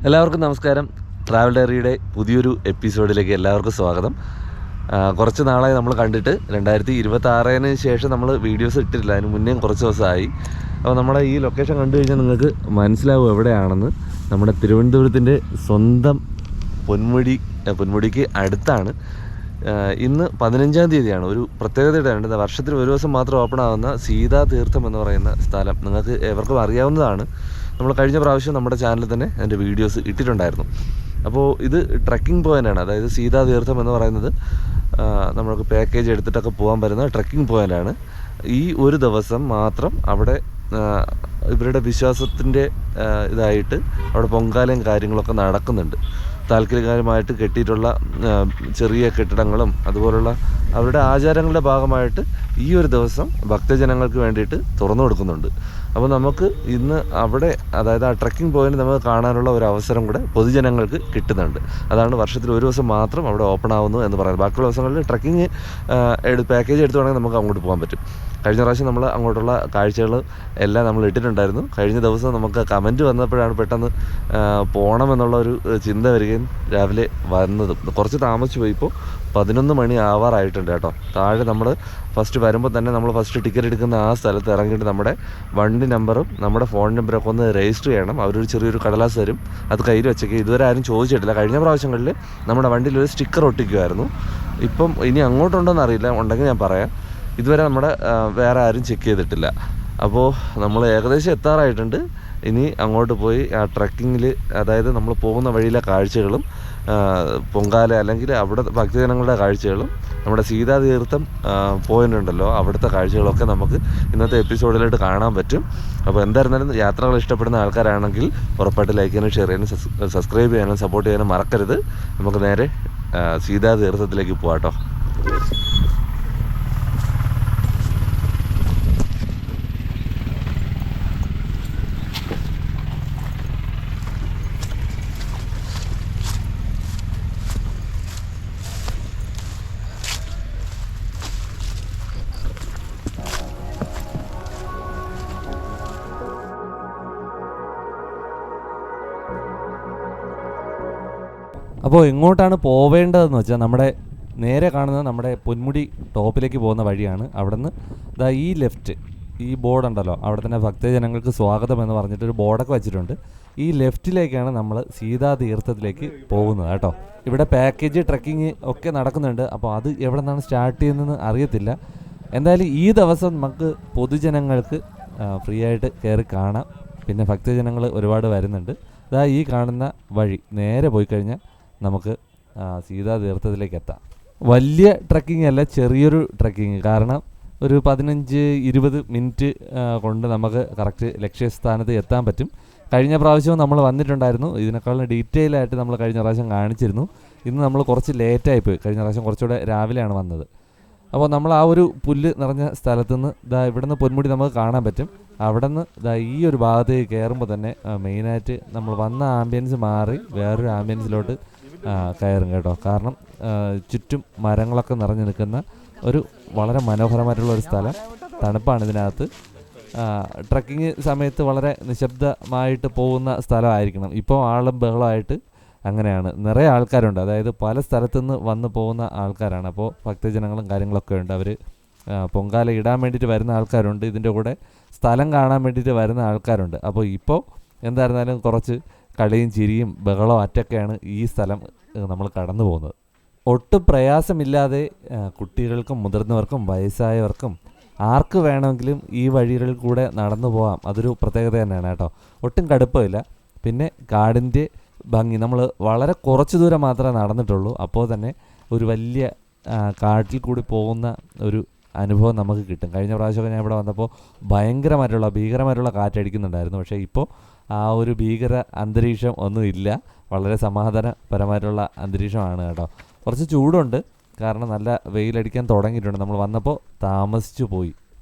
എല്ലാവർക്കും നമസ്കാരം. ട്രാവൽ ഡയറിയുടെ പുതിയൊരു എപ്പിസോഡിലേക്ക് എല്ലാവർക്കും സ്വാഗതം. കുറച്ച് നാളായി നമ്മൾ കണ്ടിട്ട് 2026 ശേഷം നമ്മൾ വീഡിയോസ് ഇട്ടിട്ടില്ല. അതിന് മുന്നേ കുറച്ച് ദിവസമായി. അപ്പോൾ നമ്മുടെ ഈ ലൊക്കേഷൻ കണ്ടു കഴിഞ്ഞാൽ നിങ്ങൾക്ക് മനസ്സിലാവും എവിടെയാണെന്ന്. നമ്മുടെ തിരുവനന്തപുരത്തിൻ്റെ സ്വന്തം പൊന്മുടിക്ക് അടുത്താണ്. ഇന്ന് 15-ാം തീയതിയാണ്. ഒരു പ്രത്യേകതയുണ്ട്. വർഷത്തിൽ ഒരു ദിവസം മാത്രം ഓപ്പൺ ആകുന്ന സീതാതീർത്ഥം എന്ന് പറയുന്ന സ്ഥലം നിങ്ങൾക്ക് എവർക്കും അറിയാവുന്നതാണ്. നമ്മൾ കഴിഞ്ഞ പ്രാവശ്യം നമ്മുടെ ചാനലിൽ തന്നെ അതിൻ്റെ വീഡിയോസ് ഇട്ടിട്ടുണ്ടായിരുന്നു. അപ്പോൾ ഇത് ട്രക്കിംഗ് പോയിൻ്റാണ്. അതായത് സീതാതീർത്ഥം എന്ന് പറയുന്നത് നമുക്ക് പാക്കേജ് എടുത്തിട്ടൊക്കെ പോകാൻ പറ്റുന്ന ട്രക്കിംഗ് പോയിൻ്റാണ്. ഈ ഒരു ദിവസം മാത്രം അവിടെ ഇവരുടെ വിശ്വാസത്തിൻ്റെ ഇതായിട്ട് അവിടെ പൊങ്കാലയും കാര്യങ്ങളൊക്കെ നടക്കുന്നുണ്ട്. താൽക്കാലികമായിട്ട് കെട്ടിയിട്ടുള്ള ചെറിയ കെട്ടിടങ്ങളും അതുപോലുള്ള അവരുടെ ആചാരങ്ങളുടെ ഭാഗമായിട്ട് ഈ ഒരു ദിവസം ഭക്തജനങ്ങൾക്ക് വേണ്ടിയിട്ട് തുറന്നു കൊടുക്കുന്നുണ്ട്. അപ്പോൾ നമുക്ക് ഇന്ന് അവിടെ, അതായത് ആ ട്രക്കിംഗ് പോയിന്റ് നമുക്ക് കാണാനുള്ള ഒരു അവസരം കൂടെ പൊതുജനങ്ങൾക്ക് കിട്ടുന്നുണ്ട്. അതാണ് വർഷത്തിൽ ഒരു ദിവസം മാത്രം അവിടെ ഓപ്പൺ ആവുന്നു എന്ന് പറയുന്നത്. ബാക്കിയുള്ള ദിവസങ്ങളിൽ ട്രക്കിംഗ് പാക്കേജ് എടുത്തുവാണെങ്കിൽ നമുക്ക് അങ്ങോട്ട് പോകാൻ പറ്റും. കഴിഞ്ഞ പ്രാവശ്യം നമ്മൾ അങ്ങോട്ടുള്ള കാഴ്ചകൾ എല്ലാം നമ്മൾ ഇട്ടിട്ടുണ്ടായിരുന്നു. കഴിഞ്ഞ ദിവസം നമുക്ക് കമൻറ്റ് വന്നപ്പോഴാണ് പെട്ടെന്ന് പോകണമെന്നുള്ള ഒരു ചിന്ത വരികയും രാവിലെ വന്നതും. കുറച്ച് താമസിച്ച് പോയി. ഇപ്പോൾ 11 മണി ആവാറായിട്ടുണ്ട് കേട്ടോ. താഴെ നമ്മൾ ഫസ്റ്റ് വരുമ്പോൾ തന്നെ നമ്മൾ ഫസ്റ്റ് ടിക്കറ്റ് എടുക്കുന്ന ആ സ്ഥലത്ത് ഇറങ്ങിയിട്ട് നമ്മുടെ വണ്ടി നമ്പറും നമ്മുടെ ഫോൺ നമ്പറൊക്കെ ഒന്ന് രജിസ്റ്റർ ചെയ്യണം. അവരൊരു ചെറിയൊരു കടലാസ് തരും, അത് കയ്യിൽ വെച്ചേക്ക്. ഇതുവരെ ആരും ചോദിച്ചിട്ടില്ല. കഴിഞ്ഞ പ്രാവശ്യങ്ങളിൽ നമ്മുടെ വണ്ടിയിൽ ഒരു സ്റ്റിക്കർ ഒട്ടിക്കുമായിരുന്നു. ഇപ്പം ഇനി അങ്ങോട്ടുണ്ടോയെന്ന് അറിയില്ല, ഉണ്ടെങ്കിൽ ഞാൻ പറയാം. ഇതുവരെ നമ്മുടെ വേറെ ആരും ചെക്ക് ചെയ്തിട്ടില്ല. അപ്പോൾ നമ്മൾ ഏകദേശം എത്താറായിട്ടുണ്ട്. ഇനി അങ്ങോട്ട് പോയി ആ ട്രക്കിങ്ങിൽ, അതായത് നമ്മൾ പോകുന്ന വഴിയിലെ കാഴ്ചകളും പൊങ്കാല അല്ലെങ്കിൽ അവിടെ ഭക്തജനങ്ങളുടെ കാഴ്ചകളും നമ്മുടെ സീതാതീർത്ഥം പോയിൻ്റ് ഉണ്ടല്ലോ അവിടുത്തെ കാഴ്ചകളൊക്കെ നമുക്ക് ഇന്നത്തെ എപ്പിസോഡിലായിട്ട് കാണാൻ പറ്റും. അപ്പോൾ എന്തായിരുന്നാലും യാത്രകൾ ഇഷ്ടപ്പെടുന്ന ആൾക്കാരാണെങ്കിൽ ഉറപ്പായിട്ട് ലൈക്ക് ചെയ്യാനും ഷെയർ ചെയ്യാനും സബ്സ്ക്രൈബ് ചെയ്യാനും സപ്പോർട്ട് ചെയ്യാനും മറക്കരുത്. നമുക്ക് നേരെ സീതാതീർത്ഥത്തിലേക്ക് പോകാം കേട്ടോ. അപ്പോൾ എങ്ങോട്ടാണ് പോവേണ്ടതെന്ന് വെച്ചാൽ നമ്മുടെ നേരെ കാണുന്നത് നമ്മുടെ പൊന്മുടി ടോപ്പിലേക്ക് പോകുന്ന വഴിയാണ്. അവിടെ നിന്ന് ഈ ലെഫ്റ്റ്, ഈ ബോർഡുണ്ടല്ലോ, അവിടെ തന്നെ ഭക്തജനങ്ങൾക്ക് സ്വാഗതം എന്ന് പറഞ്ഞിട്ടൊരു ബോർഡൊക്കെ വെച്ചിട്ടുണ്ട്. ഈ ലെഫ്റ്റിലേക്കാണ് നമ്മൾ സീതാതീർത്ഥത്തിലേക്ക് പോകുന്നത് കേട്ടോ. ഇവിടെ പാക്കേജ് ട്രക്കിങ് ഒക്കെ നടക്കുന്നുണ്ട്. അപ്പോൾ അത് എവിടെ നിന്നാണ് സ്റ്റാർട്ട് ചെയ്യുന്നതെന്ന് അറിയത്തില്ല. എന്തായാലും ഈ ദിവസം നമുക്ക് പൊതുജനങ്ങൾക്ക് ഫ്രീ ആയിട്ട് കയറി കാണാം. പിന്നെ ഭക്തജനങ്ങൾ ഒരുപാട് വരുന്നുണ്ട്. ഈ കാണുന്ന വഴി നേരെ പോയി കഴിഞ്ഞാൽ നമുക്ക് സീതാതീർത്ഥത്തിലേക്ക് എത്താം. വലിയ ട്രക്കിംഗ് അല്ല, ചെറിയൊരു ട്രക്കിങ്. കാരണം ഒരു 15-20 മിനിറ്റ് കൊണ്ട് നമുക്ക് കറക്റ്റ് ലക്ഷ്യസ്ഥാനത്ത് എത്താൻ പറ്റും. കഴിഞ്ഞ പ്രാവശ്യവും നമ്മൾ വന്നിട്ടുണ്ടായിരുന്നു. ഇതിനേക്കാളും ഡീറ്റെയിൽ ആയിട്ട് നമ്മൾ കഴിഞ്ഞ പ്രാവശ്യം കാണിച്ചിരുന്നു. ഇന്ന് നമ്മൾ കുറച്ച് ലേറ്റായിപ്പോയി. കഴിഞ്ഞ പ്രാവശ്യം കുറച്ചുകൂടെ രാവിലെയാണ് വന്നത്. അപ്പോൾ നമ്മൾ ആ ഒരു പുല്ല് നിറഞ്ഞ സ്ഥലത്തുനിന്ന് ഇവിടെ നിന്ന് പൊന്മുടി നമുക്ക് കാണാൻ പറ്റും. അവിടെ നിന്ന് ഈ ഒരു ഭാഗത്തേക്ക് കയറുമ്പോൾ തന്നെ മെയിനായിട്ട് നമ്മൾ വന്ന ആംബിയൻസ് മാറി വേറൊരു ആംബിയൻസിലോട്ട് കയറും കേട്ടോ. കാരണം ചുറ്റും മരങ്ങളൊക്കെ നിറഞ്ഞു നിൽക്കുന്ന ഒരു വളരെ മനോഹരമായിട്ടുള്ള ഒരു സ്ഥലം. തണുപ്പാണ് ഇതിനകത്ത്. ട്രക്കിങ് സമയത്ത് വളരെ നിശബ്ദമായിട്ട് പോകുന്ന സ്ഥലമായിരിക്കണം. ഇപ്പോൾ ആളും ബഹളമായിട്ട് അങ്ങനെയാണ്. നിറയെ ആൾക്കാരുണ്ട്. അതായത് പല സ്ഥലത്തുനിന്ന് വന്ന് പോകുന്ന ആൾക്കാരാണ്. അപ്പോൾ ഭക്തജനങ്ങളും കാര്യങ്ങളൊക്കെ ഉണ്ട്. അവർ പൊങ്കാല ഇടാൻ വേണ്ടിയിട്ട് വരുന്ന ആൾക്കാരുണ്ട്. ഇതിൻ്റെ കൂടെ സ്ഥലം കാണാൻ വേണ്ടിയിട്ട് വരുന്ന ആൾക്കാരുണ്ട്. അപ്പോൾ ഇപ്പോൾ എന്തായിരുന്നാലും കുറച്ച് കളിയും ചിരിയും ബഹളവും അറ്റൊക്കെയാണ് ഈ സ്ഥലം നമ്മൾ കടന്നു പോകുന്നത്. ഒട്ടും പ്രയാസമില്ലാതെ കുട്ടികൾക്കും മുതിർന്നവർക്കും വയസ്സായവർക്കും ആർക്ക് വേണമെങ്കിലും ഈ വഴികളിൽ കൂടെ നടന്നു പോകാം. അതൊരു പ്രത്യേകത തന്നെയാണ് കേട്ടോ. ഒട്ടും കടുപ്പമില്ല. പിന്നെ കാടിൻ്റെ ഭംഗി, നമ്മൾ വളരെ കുറച്ച് ദൂരം മാത്രമേ നടന്നിട്ടുള്ളൂ. അപ്പോൾ തന്നെ ഒരു വലിയ കാട്ടിൽ കൂടി പോകുന്ന ഒരു അനുഭവം നമുക്ക് കിട്ടും. കഴിഞ്ഞ പ്രാവശ്യമൊക്കെ ഞാൻ ഇവിടെ വന്നപ്പോൾ ഭീകരമായിട്ടുള്ള കാറ്റടിക്കുന്നുണ്ടായിരുന്നു. പക്ഷേ ഇപ്പോൾ ആ ഒരു ഭീകര അന്തരീക്ഷം ഒന്നും ഇല്ല. വളരെ സമാധാനപരമായിട്ടുള്ള അന്തരീക്ഷമാണ് കേട്ടോ. കുറച്ച് ചൂടുണ്ട്, കാരണം നല്ല വെയിലടിക്കാൻ തുടങ്ങിയിട്ടുണ്ട്. നമ്മൾ വന്നപ്പോൾ താമസിച്ചു പോയി.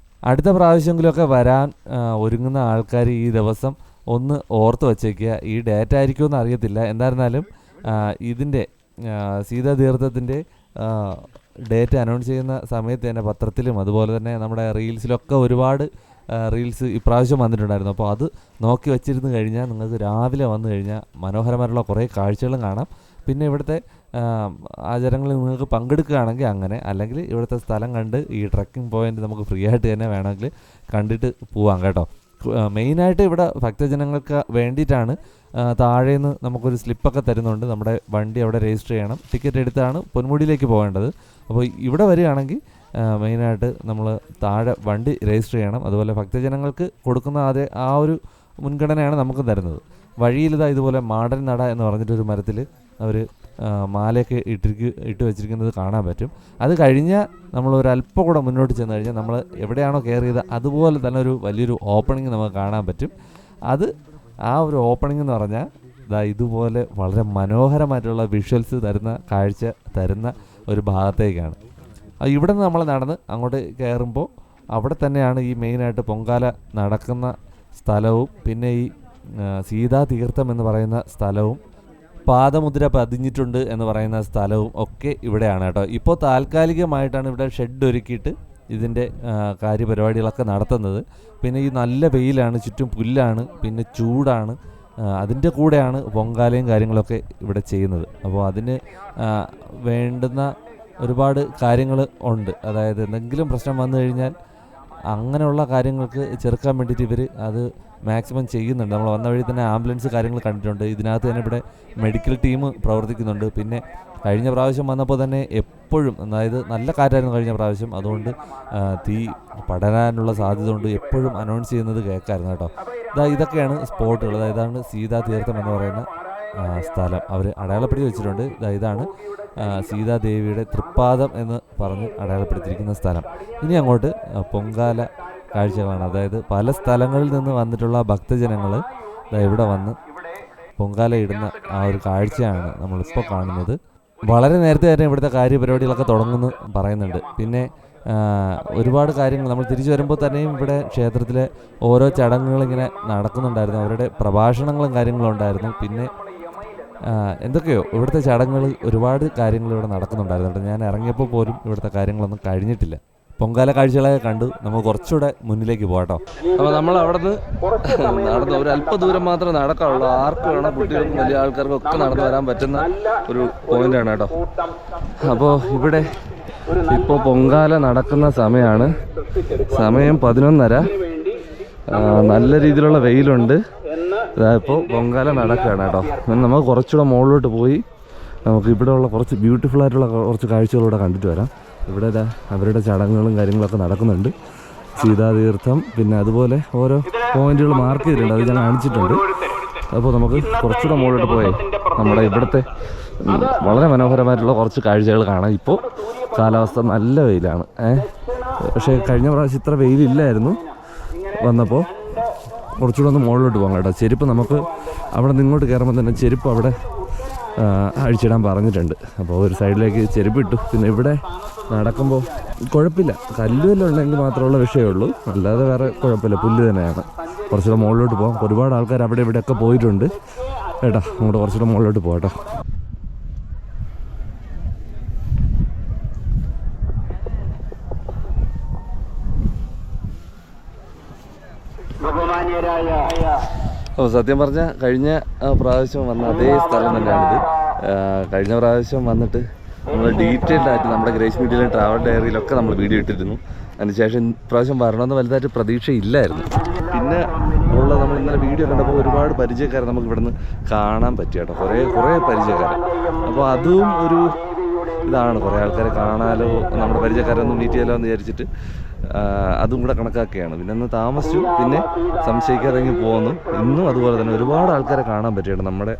അടുത്ത പ്രാവശ്യമെങ്കിലുമൊക്കെ വരാൻ ഒരുങ്ങുന്ന ആൾക്കാർ ഈ ദിവസം ഒന്ന് ഓർത്ത് വച്ചേക്കുക. ഈ ഡേറ്റ് ആയിരിക്കുമെന്ന് അറിയത്തില്ല. എന്തായിരുന്നാലും ഇതിൻ്റെ സീതാതീർത്ഥത്തിൻ്റെ ഡേറ്റ് അനൗൺസ് ചെയ്യുന്ന സമയത്ത് തന്നെ പത്രത്തിലും അതുപോലെ തന്നെ നമ്മുടെ റീൽസിലൊക്കെ ഒരുപാട് റീൽസ് ഇപ്രാവശ്യം വന്നിട്ടുണ്ടായിരുന്നു. അപ്പോൾ അത് നോക്കി വച്ചിരുന്ന് കഴിഞ്ഞാൽ നിങ്ങൾക്ക് രാവിലെ വന്നു കഴിഞ്ഞാൽ മനോഹരമായിട്ടുള്ള കുറേ കാഴ്ചകളും കാണാം. പിന്നെ ഇവിടുത്തെ ആചാരങ്ങളിൽ നിങ്ങൾക്ക് പങ്കെടുക്കുകയാണെങ്കിൽ അങ്ങനെ, അല്ലെങ്കിൽ ഇവിടുത്തെ സ്ഥലം കണ്ട് ഈ ട്രക്കിംഗ് പോയിൻ്റ് നമുക്ക് ഫ്രീ ആയിട്ട് തന്നെ വേണമെങ്കിൽ കണ്ടിട്ട് പോവാം കേട്ടോ. മെയിനായിട്ട് ഇവിടെ ഭക്തജനങ്ങൾക്ക് വേണ്ടിയിട്ടാണ് താഴേന്ന് നമുക്കൊരു സ്ലിപ്പൊക്കെ തരുന്നുണ്ട്. നമ്മുടെ വണ്ടി അവിടെ രജിസ്റ്റർ ചെയ്യണം, ടിക്കറ്റ് എടുത്താണ് പൊന്മുടിയിലേക്ക് പോകേണ്ടത്. അപ്പോൾ ഇവിടെ വരികയാണെങ്കിൽ മെയിനായിട്ട് നമ്മൾ താഴെ വണ്ടി രജിസ്റ്റർ ചെയ്യണം. അതുപോലെ ഭക്തജനങ്ങൾക്ക് കൊടുക്കുന്ന ആ ഒരു മുൻഗണനയാണ് നമുക്ക് തരുന്നത്. വഴിയിലിതാ ഇതുപോലെ മാടൻ നട എന്ന് പറഞ്ഞിട്ടൊരു മരത്തിൽ അവർ മാലയൊക്കെ ഇട്ട് വെച്ചിരിക്കുന്നത് കാണാൻ പറ്റും. അത് കഴിഞ്ഞാൽ നമ്മൾ ഒരു അല്പം കൂടെ മുന്നോട്ട് ചെന്ന് കഴിഞ്ഞാൽ നമ്മൾ എവിടെയാണോ കയറിയത് അതുപോലെ തന്നെ ഒരു വലിയൊരു ഓപ്പണിങ് നമുക്ക് കാണാൻ പറ്റും. ആ ഒരു ഓപ്പണിംഗ് എന്ന് പറഞ്ഞാൽ ഇതുപോലെ വളരെ മനോഹരമായിട്ടുള്ള വിഷ്വൽസ് കാഴ്ച തരുന്ന ഒരു ഭാഗത്തേക്കാണ്. ഇവിടെ നിന്ന് നമ്മൾ നടന്ന് അങ്ങോട്ട് കയറുമ്പോൾ അവിടെ തന്നെയാണ് ഈ മെയിനായിട്ട് പൊങ്കാല നടക്കുന്ന സ്ഥലവും പിന്നെ ഈ സീതാതീർത്ഥം എന്ന് പറയുന്ന സ്ഥലവും പാദമുദ്ര പതിഞ്ഞിട്ടുണ്ട് എന്ന് പറയുന്ന സ്ഥലവും ഒക്കെ ഇവിടെയാണ് കേട്ടോ. ഇപ്പോൾ താൽക്കാലികമായിട്ടാണ് ഇവിടെ ഷെഡ് ഒരുക്കിയിട്ട് ഇതിൻ്റെ കാര്യപരിപാടികളൊക്കെ നടത്തുന്നത്. പിന്നെ ഈ നല്ല വെയിലാണ്, ചുറ്റും പുല്ലാണ്, പിന്നെ ചൂടാണ്. അതിൻ്റെ കൂടെയാണ് പൊങ്കാലയും കാര്യങ്ങളൊക്കെ ഇവിടെ ചെയ്യുന്നത്. അപ്പോൾ അതിന് വേണ്ടുന്ന ഒരുപാട് കാര്യങ്ങൾ ഉണ്ട്. അതായത് എന്തെങ്കിലും പ്രശ്നം വന്നു കഴിഞ്ഞാൽ അങ്ങനെയുള്ള കാര്യങ്ങൾക്ക് ചെറുക്കാൻ വേണ്ടിയിട്ട് ഇവർ അത് മാക്സിമം ചെയ്യുന്നുണ്ട്. നമ്മൾ വന്ന വഴി തന്നെ ആംബുലൻസ് കാര്യങ്ങൾ കണ്ടിട്ടുണ്ട്. ഇതിനകത്ത് തന്നെ ഇവിടെ മെഡിക്കൽ ടീം പ്രവർത്തിക്കുന്നുണ്ട്. പിന്നെ കഴിഞ്ഞ പ്രാവശ്യം വന്നപ്പോൾ തന്നെ എപ്പോഴും, അതായത് നല്ല കാറ്റായിരുന്നു കഴിഞ്ഞ പ്രാവശ്യം, അതുകൊണ്ട് തീ പടരാനുള്ള സാധ്യത കൊണ്ട് എപ്പോഴും അനൗൺസ് ചെയ്യുന്നത് കേൾക്കായിരുന്നു കേട്ടോ. ഇതൊക്കെയാണ് സ്പോട്ടുകൾ. ഇതാണ് സീതാതീർത്ഥം എന്ന് പറയുന്ന സ്ഥലം അവർ അടയാളപ്പെടുത്തി വെച്ചിട്ടുണ്ട്. ഇതാണ് സീതാദേവിയുടെ തൃപ്പാദം എന്ന് പറഞ്ഞ് അടയാളപ്പെടുത്തിയിരിക്കുന്ന സ്ഥലം. ഇനി അങ്ങോട്ട് പൊങ്കാല കാഴ്ചകളാണ്. അതായത് പല സ്ഥലങ്ങളിൽ നിന്ന് വന്നിട്ടുള്ള ഭക്തജനങ്ങൾ ഇവിടെ വന്ന് പൊങ്കാല ഇടുന്ന ആ ഒരു കാഴ്ചയാണ് നമ്മളിപ്പോൾ കാണുന്നത്. വളരെ നേരത്തെ തന്നെ ഇവിടുത്തെ കാര്യപരിപാടികളൊക്കെ തുടങ്ങുമെന്ന് പറയുന്നുണ്ട്. പിന്നെ ഒരുപാട് കാര്യങ്ങൾ നമ്മൾ തിരിച്ചു വരുമ്പോൾ തന്നെയും ഇവിടെ ക്ഷേത്രത്തിലെ ഓരോ ചടങ്ങുകളിങ്ങനെ നടക്കുന്നുണ്ടായിരുന്നു. അവരുടെ പ്രഭാഷണങ്ങളും കാര്യങ്ങളും ഉണ്ടായിരുന്നു. പിന്നെ എന്തൊക്കെയോ ഇവിടുത്തെ ചടങ്ങുകൾ, ഒരുപാട് കാര്യങ്ങൾ ഇവിടെ നടക്കുന്നുണ്ടായിരുന്നു. ഞാൻ ഇറങ്ങിയപ്പോൾ പോലും ഇവിടുത്തെ കാര്യങ്ങളൊന്നും കഴിഞ്ഞിട്ടില്ല. പൊങ്കാല കാഴ്ചകളൊക്കെ കണ്ടു. നമുക്ക് കുറച്ചുകൂടെ മുന്നിലേക്ക് പോകാട്ടോ. അപ്പോൾ നമ്മൾ അവിടെ നിന്ന് നടന്ന് ഒരു അല്പ ദൂരം മാത്രമേ നടക്കാവുള്ളൂ. ആർക്കും വേണം, കുട്ടികൾക്കും വലിയ ആൾക്കാർക്കും ഒക്കെ നടന്നു വരാൻ പറ്റുന്ന ഒരു പോയിന്റാണ് കേട്ടോ. അപ്പോൾ ഇവിടെ ഇപ്പോൾ പൊങ്കാല നടക്കുന്ന സമയമാണ്. സമയം 11:30. നല്ല രീതിയിലുള്ള വെയിലുണ്ട്. ഇപ്പോൾ പൊങ്കാല നടക്കുകയാണ് കേട്ടോ. നമുക്ക് കുറച്ചുകൂടെ മുകളിലോട്ട് പോയി നമുക്ക് ഇവിടെയുള്ള കുറച്ച് ബ്യൂട്ടിഫുൾ ആയിട്ടുള്ള കുറച്ച് കാഴ്ചകളിലൂടെ കണ്ടിട്ട് വരാം. ഇവിടെ അവരുടെ ചടങ്ങുകളും കാര്യങ്ങളൊക്കെ നടക്കുന്നുണ്ട്. സീതാതീർത്ഥം, പിന്നെ അതുപോലെ ഓരോ പോയിന്റുകൾ മാർക്ക് ചെയ്തിട്ടുണ്ട്, അത് ഞാൻ കാണിച്ചിട്ടുണ്ട്. അപ്പോൾ നമുക്ക് കുറച്ചുകൂടെ മുകളിലോട്ട് പോയി നമ്മുടെ ഇവിടുത്തെ വളരെ മനോഹരമായിട്ടുള്ള കുറച്ച് കാഴ്ചകൾ കാണാം. ഇപ്പോൾ കാലാവസ്ഥ നല്ല വെയിലാണ്. പക്ഷേ കഴിഞ്ഞ പ്രാവശ്യം ഇത്ര വെയിലില്ലായിരുന്നു വന്നപ്പോൾ. കുറച്ചുകൂടെ ഒന്ന് മുകളിലോട്ട് പോകാം കേട്ടോ. ചെരുപ്പ് നമുക്ക് അവിടെ നിന്ന് ഇങ്ങോട്ട് കയറുമ്പോൾ തന്നെ ചെരുപ്പ് അവിടെ അഴിച്ചിടാൻ പറഞ്ഞിട്ടുണ്ട്. അപ്പോൾ ഒരു സൈഡിലേക്ക് ചെരുപ്പ് ഇട്ടു. പിന്നെ ഇവിടെ നടക്കുമ്പോൾ കുഴപ്പമില്ല, കല്ലുവെല്ലാം ഉണ്ടെങ്കിൽ മാത്രമുള്ള വിഷയമുള്ളൂ, അല്ലാതെ വേറെ കുഴപ്പമില്ല, പുല്ല് തന്നെയാണ്. കുറച്ചുകൂടെ മുകളിലോട്ട് പോകാം. ഒരുപാട് ആൾക്കാർ അവിടെ ഇവിടെയൊക്കെ പോയിട്ടുണ്ട് കേട്ടോ. അങ്ങോട്ട് കുറച്ചുകൂടെ മുകളിലോട്ട് പോകാം കേട്ടോ. അപ്പോൾ സത്യം പറഞ്ഞാൽ കഴിഞ്ഞ പ്രാവശ്യം വന്ന അതേ സ്ഥലം തന്നെയാണിത്. കഴിഞ്ഞ പ്രാവശ്യം വന്നിട്ട് നമ്മൾ ഡീറ്റെയിൽഡ് ആയിട്ട് നമ്മുടെ ഗ്രേസ് മീഡിയയിലും ട്രാവൽ ഡയറിയിലൊക്കെ നമ്മൾ വീഡിയോ ഇട്ടിരുന്നു. അതിനുശേഷം പ്രാവശ്യം വരണമെന്ന് വലുതായിട്ട് പ്രതീക്ഷയില്ലായിരുന്നു. പിന്നെ നമ്മൾ ഇന്നലെ വീഡിയോ കണ്ടപ്പോൾ ഒരുപാട് പരിചയക്കാരെ നമുക്ക് ഇവിടുന്ന് കാണാൻ പറ്റി കേട്ടോ. കുറേ പരിചയക്കാരെ. അപ്പോൾ അതും ഒരു ഇതാണ്, കുറേ ആൾക്കാരെ കാണാലോ, നമ്മുടെ പരിചയക്കാരൊന്നും മീറ്റ് ചെയ്യാലോ എന്ന് വിചാരിച്ചിട്ട് അതും കൂടെ കണക്കാക്കുകയാണ്. പിന്നെ ഒന്ന് താമസിച്ചു, പിന്നെ സംശയിക്കാതെ പോകുന്നു. ഇന്നും അതുപോലെ തന്നെ ഒരുപാട് ആൾക്കാരെ കാണാൻ പറ്റിയാണ്. നമ്മുടെ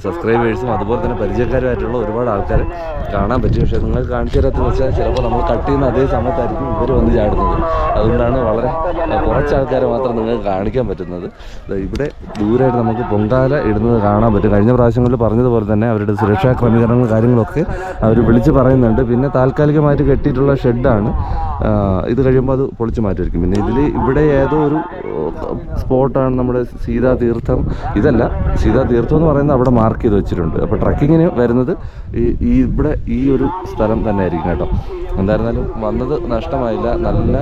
സബ്സ്ക്രൈബേഴ്സും അതുപോലെ തന്നെ പരിചയക്കാരുമായിട്ടുള്ള ഒരുപാട് ആൾക്കാരെ കാണാൻ പറ്റി. പക്ഷേ നിങ്ങൾ കാണിച്ചു തരാമെന്ന് വെച്ചാൽ ചിലപ്പോൾ നമ്മൾ കട്ട് ചെയ്യുന്ന അതേ സമയത്തായിരിക്കും ഇവർ വന്ന് ചാടുന്നത്. അതുകൊണ്ടാണ് വളരെ കുറച്ച് ആൾക്കാരെ മാത്രം നിങ്ങൾക്ക് കാണിക്കാൻ പറ്റുന്നത്. ഇവിടെ ദൂരമായിട്ട് നമുക്ക് പൊങ്കാല ഇടുന്നത് കാണാൻ പറ്റും. കഴിഞ്ഞ പ്രാവശ്യങ്ങളിൽ പറഞ്ഞതുപോലെ തന്നെ അവരുടെ സുരക്ഷാ ക്രമീകരണങ്ങളും കാര്യങ്ങളൊക്കെ അവർ വിളിച്ച് പറയുന്നുണ്ട്. പിന്നെ താൽക്കാലികമായിട്ട് കെട്ടിയിട്ടുള്ള ഷെഡാണ്. ഇത് കഴിയുമ്പോൾ കഴിയുമ്പോൾ അത് പൊളിച്ച് മാറ്റുമായിരിക്കും. പിന്നെ ഇവിടെ ഏതോ ഒരു സ്പോട്ടാണ് നമ്മുടെ സീതാ തീർത്ഥം. ഇതല്ല, സീതാ തീർത്ഥം എന്ന് പറയുന്നത് അവിടെ മാർക്ക് ചെയ്ത് വെച്ചിട്ടുണ്ട്. അപ്പോൾ ട്രക്കിങ്ങിന് വരുന്നത് ഇവിടെ ഈ ഒരു സ്ഥലം തന്നെ ആയിരിക്കും കേട്ടോ. എന്തായിരുന്നാലും വന്നത് നഷ്ടമായില്ല. നല്ല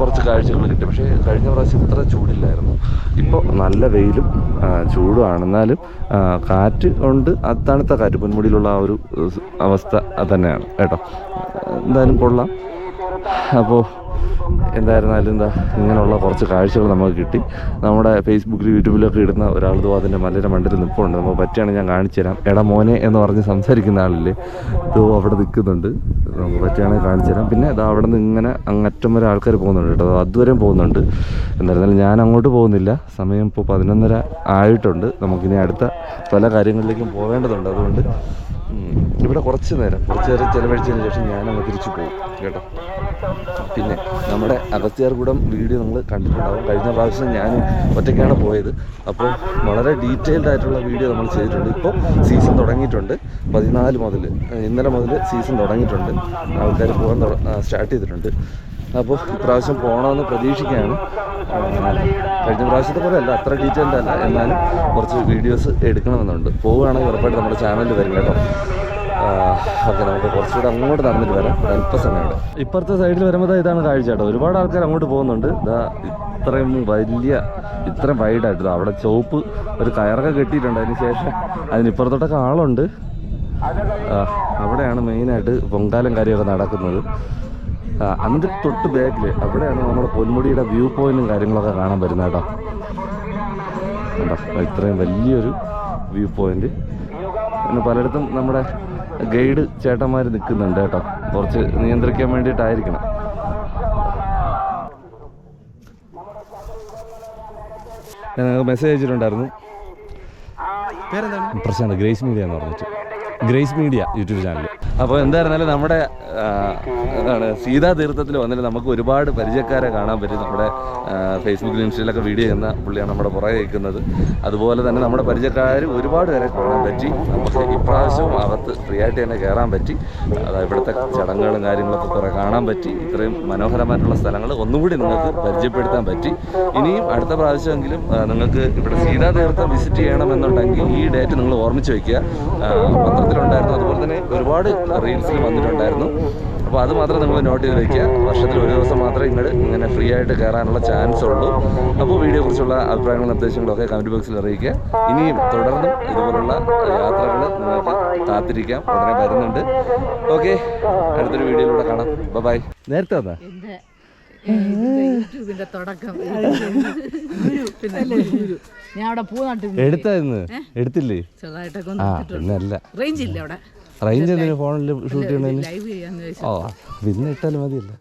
കുറച്ച് കാഴ്ചകൾ കിട്ടി. പക്ഷേ കഴിഞ്ഞ പ്രാവശ്യം ഇത്ര ചൂടില്ലായിരുന്നു. ഇപ്പോൾ നല്ല വെയിലും ചൂടുമാണ്. എന്നാലും കാറ്റ് ഉണ്ട്, തണുത്ത കാറ്റ്. പൊന്മുടിയിലുള്ള ആ ഒരു അവസ്ഥ തന്നെയാണ് കേട്ടോ. എന്തായാലും കൊള്ളാം. അപ്പോൾ എന്തായിരുന്നാലും ഇങ്ങനെയുള്ള കുറച്ച് കാഴ്ചകൾ നമുക്ക് കിട്ടി. നമ്മുടെ ഫേസ്ബുക്കിൽ യൂട്യൂബിലൊക്കെ ഇടുന്ന ഒരാൾ അതിൻ്റെ മലയുടെ മണ്ടയിൽ നിൽപ്പുണ്ട്. നമുക്ക് പറ്റുകയാണെങ്കിൽ ഞാൻ കാണിച്ചു തരാം. എടാ മോനെ എന്ന് പറഞ്ഞ് സംസാരിക്കുന്ന ആളില്ലേ, അവിടെ നിൽക്കുന്നുണ്ട്. നമുക്ക് പറ്റുകയാണെങ്കിൽ കാണിച്ചു തരാം. പിന്നെ അവിടെ നിന്ന് ഇങ്ങനെ അങ്ങറ്റം വരെ ആൾക്കാർ പോകുന്നുണ്ട് കേട്ടോ. അതുവരെയും പോകുന്നുണ്ട്. എന്തായിരുന്നാലും ഞാൻ അങ്ങോട്ട് പോകുന്നില്ല. സമയം ഇപ്പോൾ 11:30 ആയിട്ടുണ്ട്. നമുക്കിനി അടുത്ത പല കാര്യങ്ങളിലേക്കും പോകേണ്ടതുണ്ട്. അതുകൊണ്ട് ഇവിടെ കുറച്ച് നേരം ചിലവഴിച്ചതിന് ശേഷം ഞാനങ്ങ് തിരിച്ചു പോകും കേട്ടോ. പിന്നെ നമ്മുടെ അഗസ്ത്യാർകൂടം വീഡിയോ നിങ്ങൾ കണ്ടിട്ടുണ്ടാകും. കഴിഞ്ഞ പ്രാവശ്യം ഞാൻ ഒറ്റയ്ക്കാണ് പോയത്. അപ്പോൾ വളരെ ഡീറ്റെയിൽഡ് ആയിട്ടുള്ള വീഡിയോ നമ്മൾ ചെയ്തിട്ടുണ്ട്. ഇപ്പോൾ സീസൺ തുടങ്ങിയിട്ടുണ്ട്. 14 മുതൽ, ഇന്നലെ മുതൽ സീസൺ തുടങ്ങിയിട്ടുണ്ട്. ആൾക്കാർ പോകാൻ സ്റ്റാർട്ട് ചെയ്തിട്ടുണ്ട്. അപ്പോൾ ഇപ്രാവശ്യം പോകണമെന്ന് പ്രതീക്ഷിക്കുകയാണ്. കഴിഞ്ഞ പ്രാവശ്യത്തെ പോലെ അല്ല, അത്ര ഡീറ്റെയിൽഡ് അല്ല. എന്നാലും കുറച്ച് വീഡിയോസ് എടുക്കണമെന്നുണ്ട്. പോവുകയാണെങ്കിൽ ഉറപ്പായിട്ട് നമ്മുടെ ചാനലിൽ വരും കേട്ടോ. ഓക്കെ, നമുക്ക് കുറച്ചുകൂടെ അങ്ങോട്ട് നടന്നിട്ട് വരാം. അല്പ സമയമുണ്ട്. ഇപ്പുറത്തെ സൈഡിൽ വരുമ്പോൾ ഇതാണ് കാഴ്ച കേട്ടോ. ഒരുപാട് ആൾക്കാർ അങ്ങോട്ട് പോകുന്നുണ്ട്. ഇത്രയും വൈഡായിട്ട് അവിടെ ചുവപ്പ് ഒരു കയറൊക്കെ കെട്ടിയിട്ടുണ്ട്. അതിന് ശേഷം അതിനിപ്പുറത്തോട്ടൊക്കെ ആളുണ്ട്. അവിടെയാണ് മെയിനായിട്ട് പൊങ്കാലം കാര്യമൊക്കെ നടക്കുന്നത്. അതിൻ്റെ തൊട്ട് ബാക്കിൽ അവിടെയാണ് നമ്മുടെ പൊന്മുടിയുടെ വ്യൂ പോയിന്റും കാര്യങ്ങളൊക്കെ കാണാൻ പറ്റുന്നത് കേട്ടോ. കണ്ടോ, ഇത്രയും വലിയൊരു വ്യൂ പോയിന്റ്. പിന്നെ പലയിടത്തും നമ്മുടെ ഗൈഡ് ചേട്ടന്മാർ നിൽക്കുന്നുണ്ട് കേട്ടോ. കുറച്ച് നിയന്ത്രിക്കാൻ വേണ്ടിയിട്ടായിരിക്കണം. ഞാൻ മെസ്സേജ് അയച്ചിട്ടുണ്ടായിരുന്നു. പ്രശ്നമാണ് ഗ്രേസ് മീഡിയ എന്ന് പറഞ്ഞിട്ട്, ഗ്രേസ് മീഡിയ യൂട്യൂബ് ചാനൽ. അപ്പോൾ എന്തായിരുന്നാലും നമ്മുടെ സീതാ തീർത്ഥത്തിൽ വന്നിട്ട് നമുക്ക് ഒരുപാട് പരിചയക്കാരെ കാണാൻ പറ്റും. നമ്മുടെ ഫേസ്ബുക്കിലും ഇൻസ്റ്റയിലൊക്കെ വീഡിയോ ചെയ്യുന്ന പുള്ളിയാണ് നമ്മുടെ പുറകെ നിൽക്കുന്നത്. അതുപോലെ തന്നെ നമ്മുടെ പരിചയക്കാർ ഒരുപാട് പേരെ കാണാൻ പറ്റി. നമുക്ക് ഇപ്രാവശ്യവും അകത്ത് ഫ്രീ ആയിട്ട് തന്നെ കയറാൻ പറ്റി. അതായത് ഇവിടുത്തെ ചടങ്ങുകളും കാര്യങ്ങളൊക്കെ കുറേ കാണാൻ പറ്റി. ഇത്രയും മനോഹരമായിട്ടുള്ള സ്ഥലങ്ങൾ ഒന്നുകൂടി നിങ്ങൾക്ക് പരിചയപ്പെടുത്താൻ പറ്റി. ഇനിയും അടുത്ത പ്രാവശ്യമെങ്കിലും നിങ്ങൾക്ക് ഇവിടെ സീതാ തീർത്ഥം വിസിറ്റ് ചെയ്യണമെന്നുണ്ടെങ്കിൽ ഈ ഡേറ്റ് നിങ്ങൾ ഓർമ്മിച്ച് വയ്ക്കുക. പത്രത്തിലുണ്ടായിരുന്നു, അതുപോലെ തന്നെ ഒരുപാട് റീൽസിൽ വന്നിട്ടുണ്ടായിരുന്നു. അപ്പോൾ അത് മാത്രം നിങ്ങൾ നോട്ട് ചെയ്ത് വയ്ക്കുക. വർഷത്തിൽ ഒരു ദിവസം മാത്രമേ ഇങ്ങനെ ഫ്രീ ആയിട്ട് കയറാനുള്ള ചാൻസ് ഉള്ളൂ. അപ്പോൾ വീഡിയോയെക്കുറിച്ചുള്ള അഭിപ്രായങ്ങളും നിർദ്ദേശങ്ങളും ഒക്കെ കമൻറ്റ് ബോക്സിൽ അറിയിക്കുക. ഇനിയും തുടർന്നും ഇതുപോലുള്ള യാത്രകൾ നിങ്ങൾക്ക് കാത്തിരിക്കാം. ഉടനെ വരുന്നുണ്ട്. ഓക്കെ, അടുത്തൊരു വീഡിയോയിലൂടെ കാണാം. ബൈ. നേരത്തെ വന്നാ യൂട്യൂബിന്റെ തുടക്കം ഞാൻ അവിടെ പൂ നട്ടു. എടുത്തായിരുന്നു, എടുത്തില്ലേ? ചെറുതായിട്ടൊക്കെ റേഞ്ച് ഇല്ല അവിടെ. റേഞ്ച് എന്തിനാ ഫോണിൽ ഷൂട്ട് ചെയ്യണതിന്? ലൈവ് ചെയ്യാന്ന് ഓ, പിന്നെ ഇട്ടാലും മതിയല്ലോ.